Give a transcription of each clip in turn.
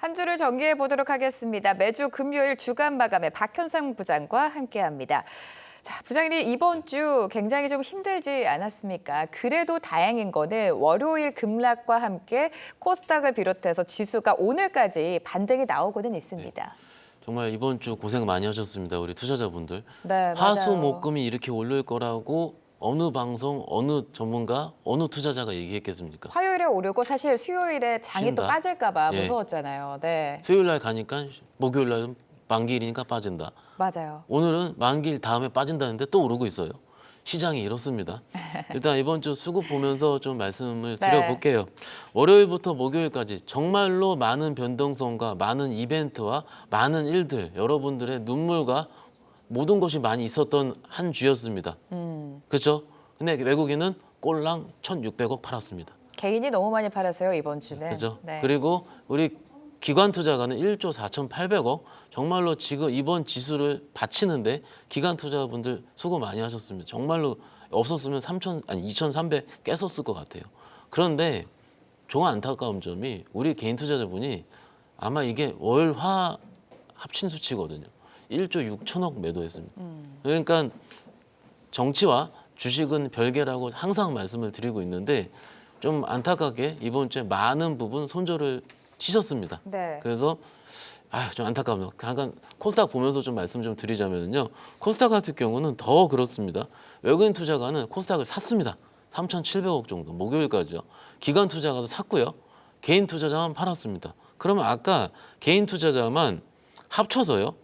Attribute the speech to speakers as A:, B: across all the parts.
A: 한 주를 정리해 보도록 하겠습니다. 매주 금요일 주간 마감에 박현상 부장과 함께합니다. 자, 부장님 이번 주 굉장히 좀 힘들지 않았습니까? 그래도 다행인 거는 월요일 급락과 함께 코스닥을 비롯해서 지수가 오늘까지 반등이 나오고는 있습니다.
B: 정말 이번 주 고생 많이 하셨습니다. 우리 투자자분들.
A: 네,
B: 화수
A: 맞아요.
B: 목금이 이렇게 올릴 거라고 어느 방송, 어느 전문가, 어느 투자자가 얘기했겠습니까?
A: 화요일에 오르고 사실 수요일에 장이 또
B: 쉰다.
A: 빠질까 봐
B: 예.
A: 무서웠잖아요. 네,
B: 수요일 날 가니까 목요일 날은 만기일이니까 빠진다.
A: 맞아요.
B: 오늘은 만기일 다음에 빠진다는데 또 오르고 있어요. 시장이 이렇습니다. 일단 이번 주 수급 보면서 좀 말씀을
A: 네.
B: 드려볼게요. 월요일부터 목요일까지 정말로 많은 변동성과 많은 이벤트와 많은 일들, 여러분들의 눈물과 모든 것이 많이 있었던 한 주였습니다. 그렇죠? 근데 외국인은 꼴랑 1,600억 팔았습니다.
A: 개인이 너무 많이 팔았어요, 이번 주는.
B: 그렇죠?
A: 네.
B: 그리고 우리 기관 투자가는 1조 4,800억 정말로 지금 이번 지수를 받치는데 기관 투자분들 수고 많이 하셨습니다. 정말로 없었으면 2,300 깼었을 것 같아요. 그런데 정말 안타까운 점이 우리 개인 투자자분이 아마 이게 월화 합친 수치거든요. 1조 6천억 매도했습니다. 그러니까 정치와 주식은 별개라고 항상 말씀을 드리고 있는데 좀 안타깝게 이번 주에 많은 부분 손절을 치셨습니다.
A: 네.
B: 그래서 좀 안타깝네요. 잠깐 코스닥 보면서 좀 말씀 좀 드리자면요. 코스닥 같은 경우는 더 그렇습니다. 외국인 투자가는 코스닥을 샀습니다. 3,700억 정도 목요일까지요. 기관 투자가도 샀고요. 개인 투자자만 팔았습니다. 그러면 아까 개인 투자자만 합쳐서요.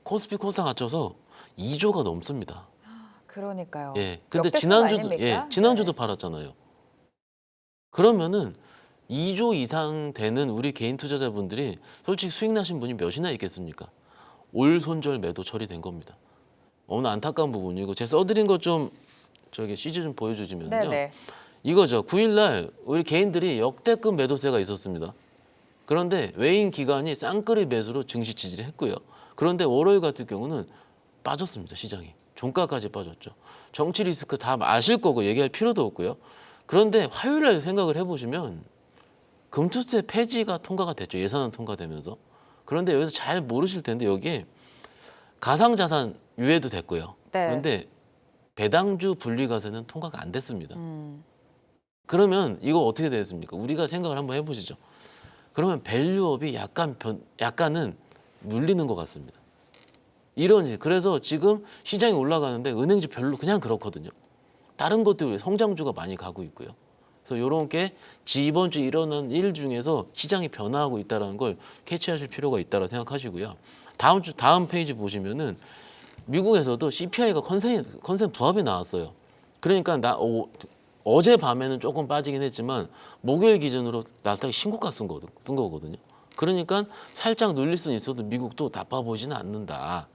B: 코스피 코스닥 합쳐서 2조가 넘습니다.
A: 그러니까요.
B: 예. 근데
A: 역대급
B: 지난주도
A: 아닙니까?
B: 지난주도
A: 네.
B: 팔았잖아요. 그러면은 2조 이상 되는 우리 개인 투자자분들이 솔직히 수익 나신 분이 몇이나 있겠습니까? 올 손절 매도 처리된 겁니다. 너무 안타까운 부분이고 제가 써드린 것 좀 저기 CG 좀 보여주시면요.
A: 네네.
B: 이거죠. 9일날 우리 개인들이 역대급 매도세가 있었습니다. 그런데 외인 기관이 쌍끌이 매수로 증시 지지를 했고요. 그런데 월요일 같은 경우는 빠졌습니다. 시장이. 종가까지 빠졌죠. 정치 리스크 다 아실 거고 얘기할 필요도 없고요. 그런데 화요일날 생각을 해보시면 금투세 폐지가 통과가 됐죠. 예산안 통과되면서. 그런데 여기서 잘 모르실 텐데 여기에 가상자산 유예도 됐고요.
A: 네.
B: 그런데 배당주 분리과세는 통과가 안 됐습니다. 그러면 이거 어떻게 되겠습니까? 우리가 생각을 한번 해보시죠. 그러면 밸류업이 약간은 물리는 것 같습니다. 그래서 지금 시장이 올라가는데 은행주 별로 그냥 그렇거든요. 다른 것들 성장주가 많이 가고 있고요. 그래서 이런 게 이번 주 일어난 일 중에서 시장이 변화하고 있다는 걸 캐치하실 필요가 있다고 생각하시고요. 다음 페이지 보시면은 미국에서도 CPI가 컨센 부합이 나왔어요. 그러니까 어제 밤에는 조금 빠지긴 했지만 목요일 기준으로 나스닥이 신고가 쓴 거거든요. 그러니까 살짝 눌릴 수는 있어도 미국도 나빠 보이지는 않는다.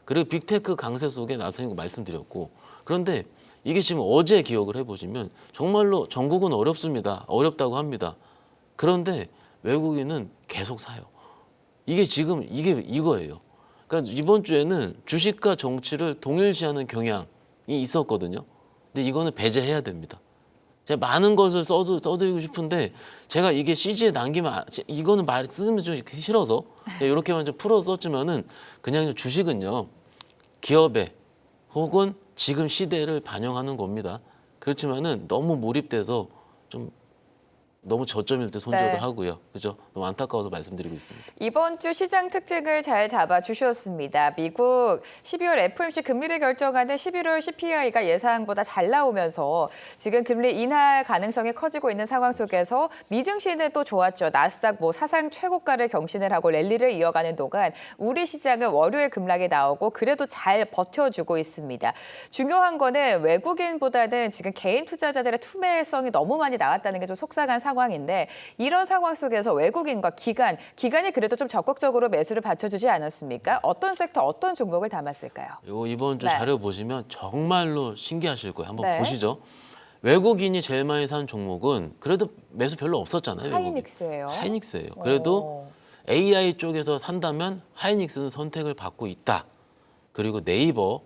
B: 그리고 빅테크 강세 속에 나서는 거 말씀드렸고 그런데 이게 지금 어제 기억을 해보시면 정말로 전국은 어렵습니다. 어렵다고 합니다. 그런데 외국인은 계속 사요. 이게 지금 이거예요. 그러니까 이번 주에는 주식과 정치를 동일시하는 경향이 있었거든요. 근데 이거는 배제해야 됩니다. 제가 많은 것을 써드리고 싶은데 제가 이게 CG에 남기면 이거는 쓰면 좀 싫어서 이렇게만 좀 풀어 썼지만은 그냥 주식은요 기업에 혹은 지금 시대를 반영하는 겁니다. 그렇지만은 너무 몰입돼서 좀 너무 저점일 때 손절을
A: 네.
B: 하고요. 그죠? 너무 안타까워서 말씀드리고 있습니다.
A: 이번 주 시장 특징을 잘 잡아주셨습니다. 미국 12월 FOMC 금리를 결정하는 11월 CPI가 예상보다 잘 나오면서 지금 금리 인하 가능성이 커지고 있는 상황 속에서 미증시는 또 좋았죠. 나스닥 사상 최고가를 경신을 하고 랠리를 이어가는 동안 우리 시장은 월요일 급락이 나오고 그래도 잘 버텨주고 있습니다. 중요한 거는 외국인보다는 지금 개인 투자자들의 투매성이 너무 많이 나왔다는 게 좀 속상한 상황인데 이런 상황 속에서 외국인과 기관이 그래도 좀 적극적으로 매수를 받쳐주지 않았습니까? 어떤 섹터, 어떤 종목을 담았을까요?
B: 이번 주
A: 네.
B: 자료 보시면 정말로 신기하실 거예요. 한번
A: 네.
B: 보시죠. 외국인이 제일 많이 산 종목은 그래도 매수 별로 없었잖아요. 외국인.
A: 하이닉스예요.
B: 하이닉스예요. 그래도
A: 오.
B: AI 쪽에서 산다면 하이닉스는 선택을 받고 있다. 그리고 네이버,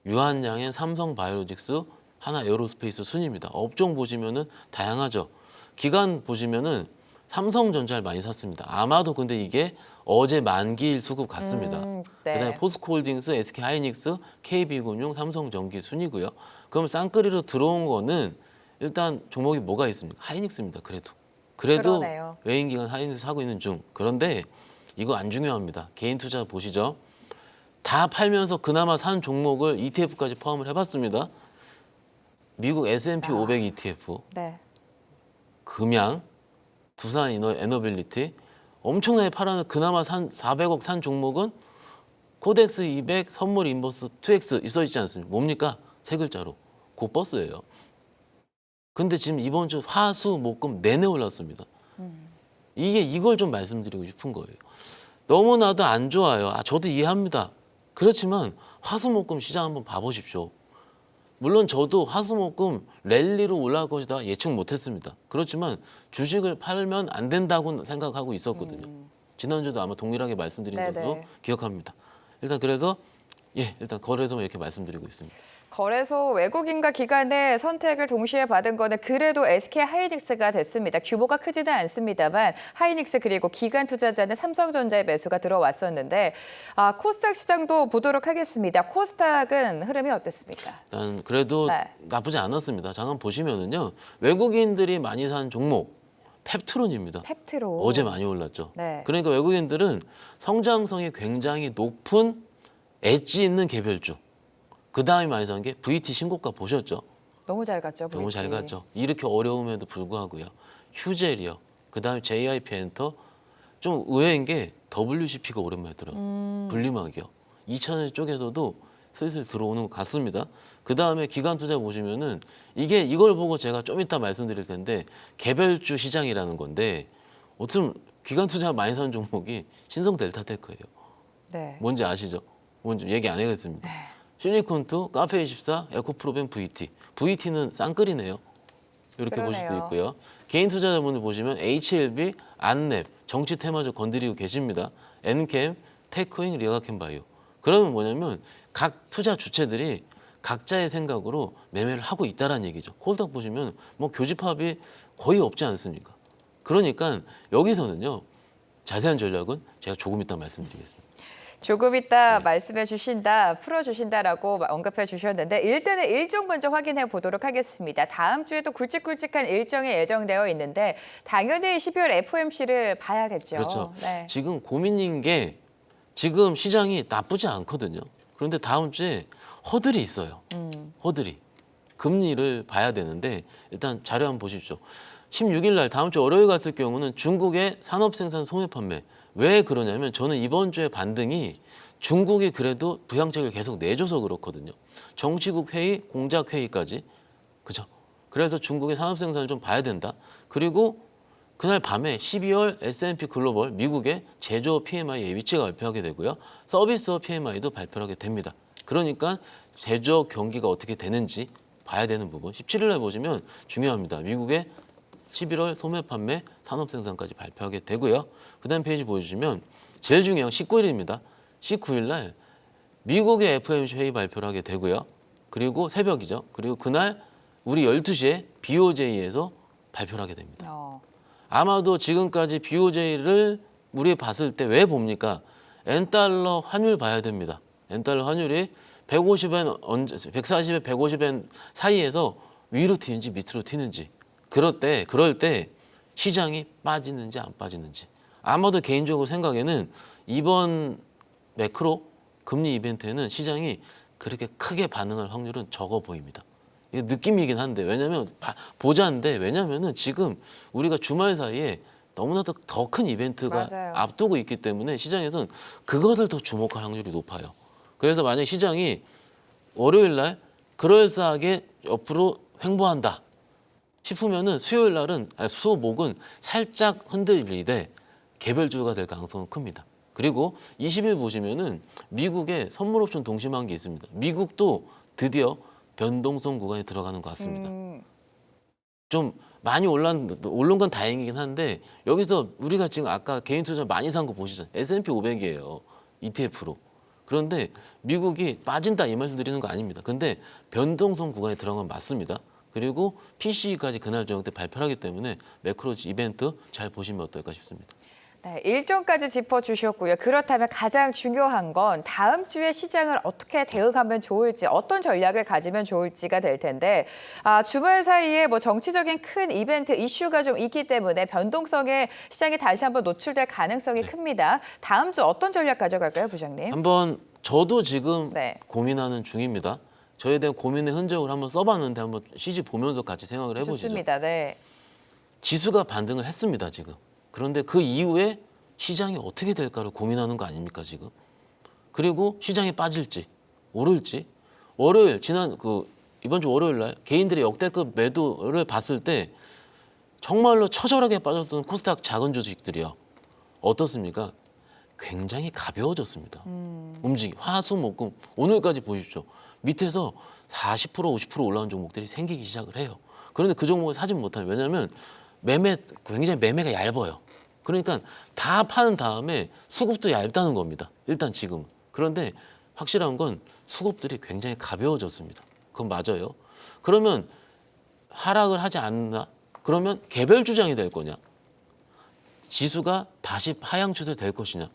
B: 유한양행, 삼성바이오로직스, 하나에어로스페이스 순입니다. 업종 보시면은 다양하죠. 기간 보시면은 삼성전자를 많이 샀습니다. 아마도 근데 이게 어제 만기일 수급 같습니다.
A: 네.
B: 그다음에 포스코홀딩스, SK하이닉스, KB금융, 삼성전기 순이고요. 그럼 쌍끌이로 들어온 거는 일단 종목이 뭐가 있습니까? 하이닉스입니다. 그래도
A: 그러네요.
B: 외인기관 하이닉스 사고 있는 중. 그런데 이거 안 중요합니다. 개인 투자 보시죠. 다 팔면서 그나마 산 종목을 ETF까지 포함을 해봤습니다. 미국 S&P 500 ETF,
A: 네.
B: 금양, 두산 에너빌리티 엄청나게 팔아는 그나마 산 400억 산 종목은 코덱스 200 선물 인버스 2X 써 있지 않습니까? 뭡니까? 세 글자로 고버스예요. 근데 지금 이번 주 화수 목금 내내 올랐습니다. 이걸 좀 말씀드리고 싶은 거예요. 너무나도 안 좋아요. 저도 이해합니다. 그렇지만 화수목금 시장 한번 봐보십시오. 물론 저도 화수목금 랠리로 올라갈 것이다 예측 못했습니다. 그렇지만 주식을 팔면 안 된다고 생각하고 있었거든요. 지난주도 아마 동일하게 말씀드린
A: 네네.
B: 것으로 기억합니다. 일단 그래서 일단 거래소 이렇게 말씀드리고 있습니다.
A: 거래소 외국인과 기관의 선택을 동시에 받은 거는 그래도 SK하이닉스가 됐습니다. 규모가 크지는 않습니다만 하이닉스 그리고 기관 투자자는 삼성전자의 매수가 들어왔었는데 코스닥 시장도 보도록 하겠습니다. 코스닥은 흐름이 어땠습니까?
B: 일단 그래도
A: 네.
B: 나쁘지 않았습니다. 잠깐 보시면은요. 외국인들이 많이 산 종목 펩트론입니다.
A: 펩트로.
B: 어제 많이 올랐죠.
A: 네.
B: 그러니까 외국인들은 성장성이 굉장히 높은 엣지 있는 개별주. 그 다음에 많이 산 게 VT 신고가 보셨죠?
A: 너무 잘 갔죠.
B: 너무
A: VT.
B: 잘 갔죠. 이렇게 어려움에도 불구하고요. 휴젤이요. 그 다음에 JIP 엔터. 좀 의외인 게 WCP가 오랜만에 들어왔어요. 분리막이요. 2차전 쪽에서도 슬슬 들어오는 것 같습니다. 그 다음에 기관 투자 보시면은 이걸 보고 제가 좀 이따 말씀드릴 텐데 개별주 시장이라는 건데 어쩜 기관 투자 많이 산 종목이 신성 델타테크예요.
A: 네.
B: 뭔지 아시죠? 뭔지 얘기 안 해겠습니다. 시니콘투, 카페24, 에코프로벤 VT. VT는 쌍끌이네요. 이렇게 보실 수
A: 그러네요.
B: 있고요. 개인 투자자분들 보시면 HLB, 안랩, 정치 테마주 건드리고 계십니다. 엔캠, 테크잉, 리가캠바이오. 그러면 뭐냐면 각 투자 주체들이 각자의 생각으로 매매를 하고 있다는 얘기죠. 코스닥 보시면 뭐 교집합이 거의 없지 않습니까? 그러니까 여기서는요. 자세한 전략은 제가 조금 이따 말씀드리겠습니다.
A: 조금 이따 말씀해 주신다, 풀어 주신다라고 언급해 주셨는데 일단은 일정 먼저 확인해 보도록 하겠습니다. 다음 주에도 굵직굵직한 일정이 예정되어 있는데 당연히 12월 FOMC를 봐야겠죠.
B: 그렇죠.
A: 네.
B: 지금 고민인 게 지금 시장이 나쁘지 않거든요. 그런데 다음 주에 허들이 있어요. 허들이. 금리를 봐야 되는데 일단 자료 한번 보십시오. 16일 날 다음 주 월요일 같을 경우는 중국의 산업생산 소매 판매. 왜 그러냐면 저는 이번 주에 반등이 중국이 그래도 부양책을 계속 내줘서 그렇거든요. 정치국 회의, 공작 회의까지. 그죠? 그래서 중국의 산업생산을 좀 봐야 된다. 그리고 그날 밤에 12월 S&P 글로벌 미국의 제조업 PMI 예비치가 발표하게 되고요. 서비스업 PMI도 발표하게 됩니다. 그러니까 제조업 경기가 어떻게 되는지 봐야 되는 부분. 17일 날 보시면 중요합니다. 미국의 11월 소매 판매 산업 생산까지 발표하게 되고요. 그다음 페이지 보여주시면 제일 중요한 19일입니다. 19일 날 미국의 FOMC 회의 발표를 하게 되고요. 그리고 새벽이죠. 그리고 그날 우리 12시에 BOJ에서 발표를 하게 됩니다. 아마도 지금까지 BOJ를 우리 봤을 때 왜 봅니까? 엔달러 환율 봐야 됩니다. 엔달러 환율이 150엔, 140엔, 150엔 사이에서 위로 튀는지 밑으로 튀는지 그럴 때 시장이 빠지는지 안 빠지는지 아마도 개인적으로 생각에는 이번 매크로 금리 이벤트에는 시장이 그렇게 크게 반응할 확률은 적어 보입니다. 이게 느낌이긴 한데 왜냐면 보자인데 왜냐면은 지금 우리가 주말 사이에 너무나도 더 큰 이벤트가
A: 맞아요.
B: 앞두고 있기 때문에 시장에서는 그것을 더 주목할 확률이 높아요. 그래서 만약 시장이 월요일 날 그럴싸하게 옆으로 횡보한다 싶으면은 수요일 날은 수목은 살짝 흔들리되 개별주가 될 가능성은 큽니다. 그리고 20일 보시면은 미국의 선물옵션 동시만기 있습니다. 미국도 드디어 변동성 구간에 들어가는 것 같습니다. 좀 많이 오른 건 다행이긴 한데 여기서 우리가 지금 아까 개인 투자 많이 산 거 보시죠. S&P 500이에요. ETF로. 그런데 미국이 빠진다 이 말씀 드리는 거 아닙니다. 근데 변동성 구간에 들어간 건 맞습니다. 그리고 PC까지 그날 저녁 때 발표를 하기 때문에 매크로 이벤트 잘 보시면 어떨까 싶습니다.
A: 네, 일정까지 짚어주셨고요. 그렇다면 가장 중요한 건 다음 주에 시장을 어떻게 대응하면 좋을지, 어떤 전략을 가지면 좋을지가 될 텐데, 주말 사이에 뭐 정치적인 큰 이벤트 이슈가 좀 있기 때문에 변동성에 시장이 다시 한번 노출될 가능성이 큽니다. 다음 주 어떤 전략 가져갈까요, 부장님?
B: 한번 저도 지금
A: 네.
B: 고민하는 중입니다. 저에 대한 고민의 흔적을 한번 써봤는데 한번 CG 보면서 같이 생각을 해보시죠.
A: 좋습니다. 네.
B: 지수가 반등을 했습니다, 지금. 그런데 그 이후에 시장이 어떻게 될까를 고민하는 거 아닙니까, 지금? 그리고 시장이 빠질지, 오를지. 월요일, 이번 주 월요일 날 개인들의 역대급 매도를 봤을 때 정말로 처절하게 빠졌던 코스닥 작은 주식들이요. 어떻습니까? 굉장히 가벼워졌습니다. 움직임, 화수, 목금, 오늘까지 보십시오. 밑에서 40%, 50% 올라온 종목들이 생기기 시작을 해요. 그런데 그 종목을 사지 못하는, 왜냐하면 굉장히 매매가 얇아요. 그러니까 다 파는 다음에 수급도 얇다는 겁니다. 일단 지금. 그런데 확실한 건 수급들이 굉장히 가벼워졌습니다. 그건 맞아요. 그러면 하락을 하지 않나? 그러면 개별 주장이 될 거냐? 지수가 다시 하향 추세 될 것이냐?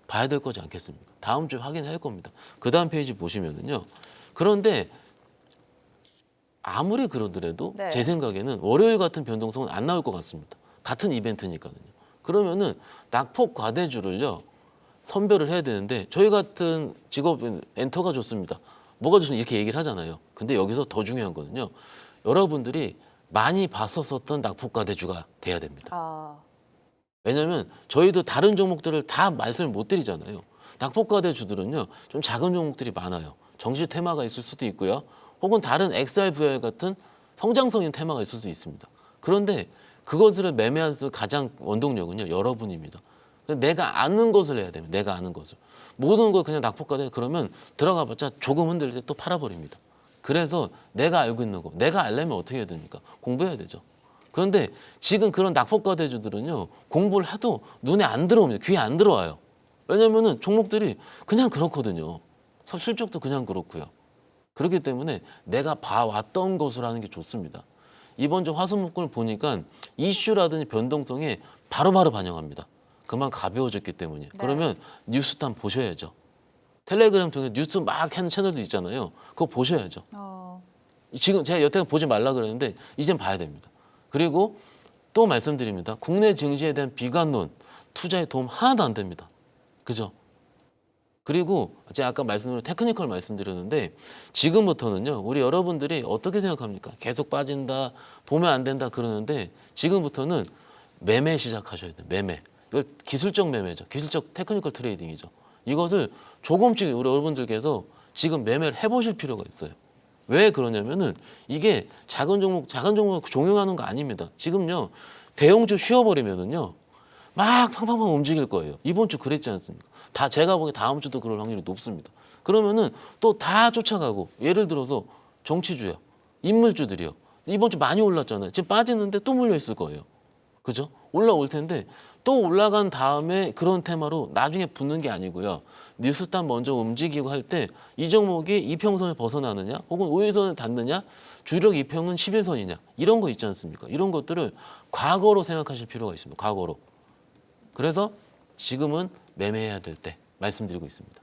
B: 봐야 될 거지 않겠습니까? 다음 주에 확인할 겁니다. 그 다음 페이지 보시면은요. 그런데 아무리 그러더라도
A: 네.
B: 제 생각에는 월요일 같은 변동성은 안 나올 것 같습니다. 같은 이벤트니까요. 그러면은 낙폭 과대주를요 선별을 해야 되는데 저희 같은 직업은 엔터가 좋습니다. 뭐가 좋습니까? 이렇게 얘기를 하잖아요. 근데 여기서 더 중요한 거는요. 여러분들이 많이 봤었던 낙폭 과대주가 돼야 됩니다. 왜냐하면 저희도 다른 종목들을 다 말씀을 못 드리잖아요. 낙폭 과대주들은요 좀 작은 종목들이 많아요. 정시 테마가 있을 수도 있고요. 혹은 다른 XR, VR 같은 성장성인 테마가 있을 수도 있습니다. 그런데 그것을 매매하는 가장 원동력은요 여러분입니다. 내가 아는 것을 해야 됩니다. 내가 아는 것을. 모든 걸 그냥 낙폭과대 그러면 들어가봤자 조금 흔들릴 때 또 팔아버립니다. 그래서 내가 알고 있는 거, 내가 알려면 어떻게 해야 됩니까? 공부해야 되죠. 그런데 지금 그런 낙폭과대주들은요 공부를 해도 눈에 안 들어옵니다. 귀에 안 들어와요. 왜냐면은 종목들이 그냥 그렇거든요. 실적도 그냥 그렇고요. 그렇기 때문에 내가 봐왔던 것을 하는 게 좋습니다. 이번 주 화수목금을 보니까 이슈라든지 변동성에 바로바로 반영합니다. 그만 가벼워졌기 때문에.
A: 네.
B: 그러면 뉴스도 한번 보셔야죠. 텔레그램 통해 뉴스 막 하는 채널도 있잖아요. 그거 보셔야죠. 지금 제가 여태까지 보지 말라 그랬는데 이젠 봐야 됩니다. 그리고 또 말씀드립니다. 국내 증시에 대한 비관론, 투자에 도움 하나도 안 됩니다. 그죠? 그리고 제가 아까 말씀드린 테크니컬 말씀드렸는데 지금부터는요. 우리 여러분들이 어떻게 생각합니까? 계속 빠진다, 보면 안 된다 그러는데 지금부터는 매매 시작하셔야 돼요. 매매. 이걸 기술적 매매죠. 기술적 테크니컬 트레이딩이죠. 이것을 조금씩 우리 여러분들께서 지금 매매를 해보실 필요가 있어요. 왜 그러냐면은 이게 작은 종목 종용하는 거 아닙니다. 지금요. 대형주 쉬어버리면은요. 막 팡팡팡 움직일 거예요. 이번 주 그랬지 않습니까? 다 제가 보기에 다음 주도 그럴 확률이 높습니다. 그러면은 또 다 쫓아가고 예를 들어서 정치주요, 인물주들이요. 이번 주 많이 올랐잖아요. 지금 빠지는데 또 물려 있을 거예요. 그죠? 올라올 텐데 또 올라간 다음에 그런 테마로 나중에 붙는 게 아니고요. 뉴스단 먼저 움직이고 할 때 이 종목이 이평선을 벗어나느냐 혹은 5일선을 닿느냐 주력 이평은 11선이냐 이런 거 있지 않습니까? 이런 것들을 과거로 생각하실 필요가 있습니다. 과거로. 그래서 지금은 매매해야 될 때 말씀드리고 있습니다.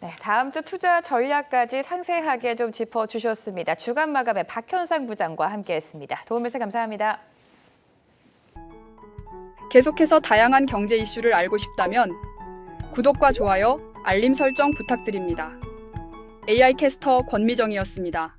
A: 네, 다음 주 투자 전략까지 상세하게 좀 짚어주셨습니다. 주간 마감의 박현상 부장과 함께했습니다. 도움 말씀 감사합니다.
C: 계속해서 다양한 경제 이슈를 알고 싶다면 구독과 좋아요, 알림 설정 부탁드립니다. AI 캐스터 권미정이었습니다.